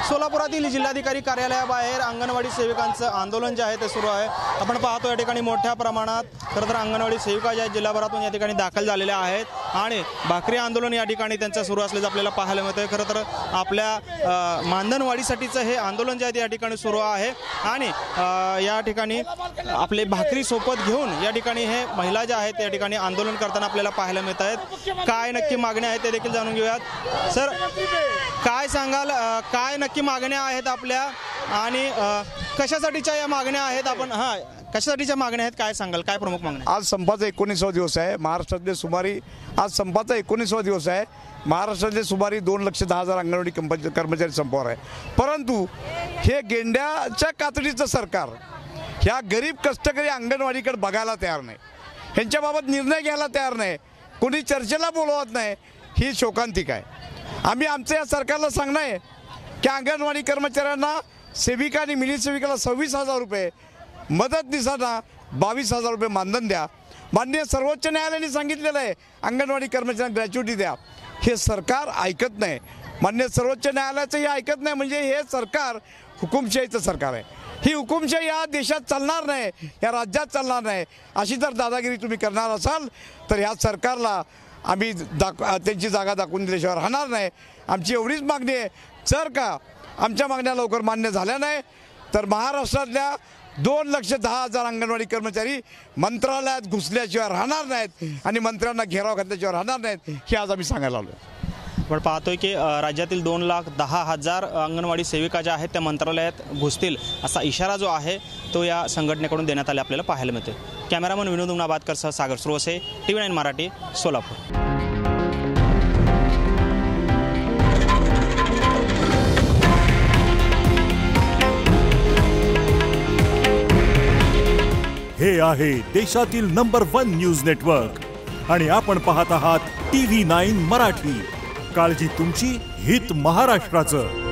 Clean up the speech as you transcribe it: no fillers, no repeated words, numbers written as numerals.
सोलापुरातील जिल्हाधिकारी कार्यालयाबाहेर अंगणवाडी सेविकांचं आंदोलन जे आहे ते सुरू आहे। आपण पाहतो या ठिकाणी मोठ्या प्रमाणात खरं तर अंगणवाडी सेविका ज्या जिल्हाभरातून या ठिकाणी दाखल झालेल्या आहेत आणि भाकरी आंदोलन या ठिकाणी त्यांचं सुरू असल्याचं आपल्याला पाहायला मिळतंय। खरं तर आपल्या मानधनवाढीसाठीचं हे आंदोलन जे आहे ते या ठिकाणी सुरू आहे आणि या ठिकाणी आपले भाकरी सोबत घेऊन या ठिकाणी हे महिला ज्या आहेत या ठिकाणी आंदोलन करताना आपल्याला पाहायला मिळत आहेत। काय नक्की मागण्या आहेत ते देखील जाणून घेऊयात। सर, काय सांगाल, काय नक्की मागण्या आहेत आपल्या आणि कशासाठीच्या या मागण्या आहेत? आपण कशासाठीच्या मागण्या आहेत काय सांगाल, काय प्रमुख मागण्या? आज संपाचा 19वा दिवस आहे महाराष्ट्रातले सुमारे। आज संपाचा 19वा दिवस आहे महाराष्ट्रातले सुमारे 2,10,000 अंगणवाडी कर्मचारी संपावर आहे। परंतु हे गेंड्याच्या कातडीचं सरकार ह्या गरीब कष्टकरी अंगणवाडीकडे बघायला तयार नाही, ह्यांच्याबाबत निर्णय घ्यायला तयार नाही, कोणी चर्चेला बोलवत नाही। ही शोकांतिक आहे। आम्ही आमच्या या सरकारला सांगणं आहे की अंगणवाडी कर्मचाऱ्यांना सेविका आणि मिनी सेविकाला 26,000 रुपये, मदतनीसांना 22,000 रुपये मानधन द्या। माननीय सर्वोच्च न्यायालयाने सांगितलेलं आहे अंगणवाडी कर्मचाऱ्यांना ग्रॅच्युटी द्या। हे सरकार ऐकत नाही, माननीय सर्वोच्च न्यायालयाचं हे ऐकत नाही। म्हणजे हे सरकार हुकुमशाहीचं सरकार आहे। ही हुकुमशाही या देशात चालणार नाही, या राज्यात चालणार नाही। अशी जर दादागिरी तुम्ही करणार असाल तर ह्या सरकारला आम्ही त्यांची जागा दाखवून दिल्याशिवाय राहणार नाही। आमची एवढीच मागणी आहे, जर का आमच्या मागण्या लवकर मान्य झाल्या नाही तर महाराष्ट्रातल्या 2,10,000 अंगणवाडी कर्मचारी मंत्रालयात घुसल्याशिवाय राहणार नाहीत आणि मंत्र्यांना घेराव घातल्याशिवाय राहणार नाहीत, हे आज आम्ही सांगायला आलो। आपण पाहतोय की राज्यातील 2,10,000 अंगणवाडी सेविका ज्या आहेत त्या मंत्रालयात घुसतील असा इशारा जो आहे तो या संघटनेकडून देण्यात आले आपल्याला पाहायला मिळते। कॅमेरामन विनोद उमनाबादकर सह सागर सुरवसे, TV9 मराठी, सोलापूर। हे आहे देशातील नंबर 1 न्यूज नेटवर्क आणि आपण पाहत आहात TV9 मराठी। काळजी तुमची, हित महाराष्ट्राचं।